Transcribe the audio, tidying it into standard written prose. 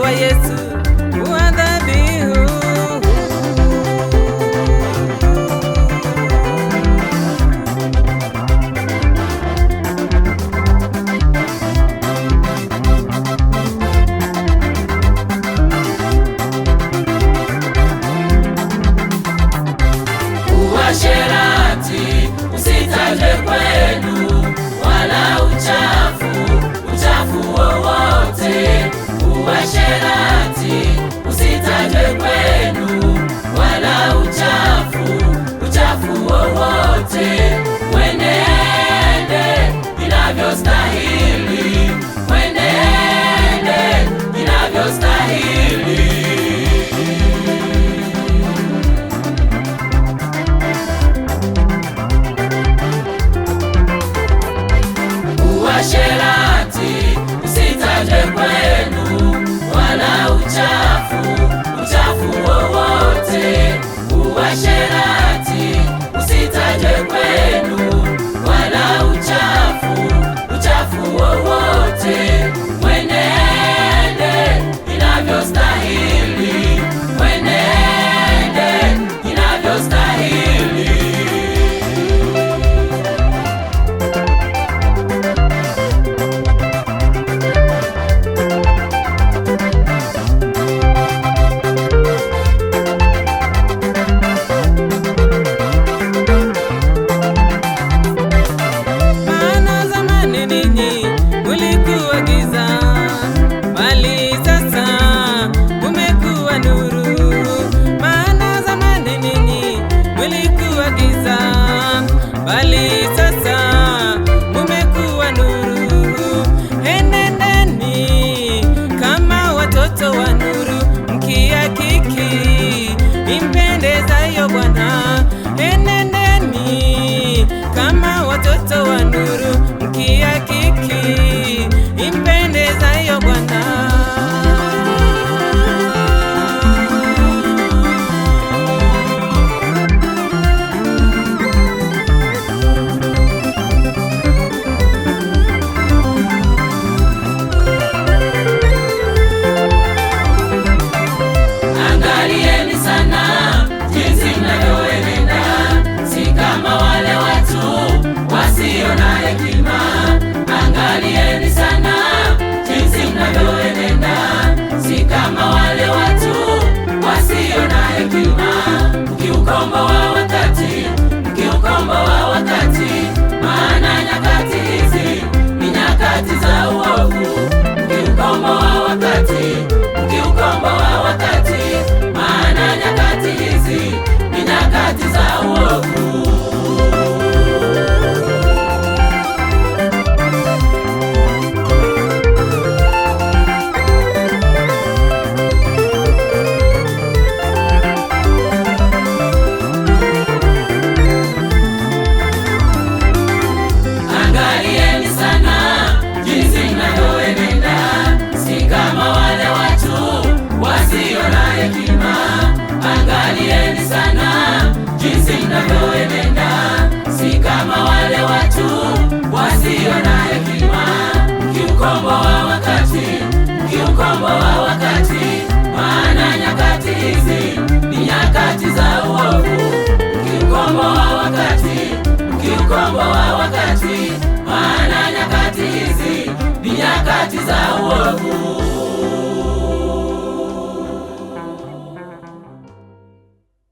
wa Yesu wa dhabihu. Uasherati usitajwe kwenu, wala uchafu wowote. Uasherati usitajwe kwenu, wala uchafu wowote. Mwenende inavyostahili, mwenende inavyostahili. Uasherati usitajwe kwenu, wala uchafu wowote. Uasherati usitajwe kwenu, wala uchafu wowote. Mwenende inavyostahili, mwenende inavyostahili. Bali sasa mumekuwa nuru. Enendeni kama watoto wa nuru, mkihakiki impendezayo Bwana. Enendeni kama watoto wa nuru, mkihakiki impendezayo Bwana. Angalieni sana jinsi mnavyoenenda, si kama wale watu wasio na hekima. Mkiukomboa wakati, mkiukomboa wakati, maana nyakati hizi ni nyakati za uovu. Mkiukomboa wakati, mkiukomboa wakati, maana nyakati hizi ni nyakati za uovu. Angalieni sana jinsi mnavyoenenda, si kama wale watu wasio na hekima. Angalieni sana jinsi mnavyoenenda, si kama wale watu wasio na hekima. Mkiukomboa wakati, mkiukomboa wakati, maana nyakati hizi ni nyakati za uovu. Mkiukomboa wakati, mkiukomboa wakati, maana nyakati hizi ni nyakati za uovu.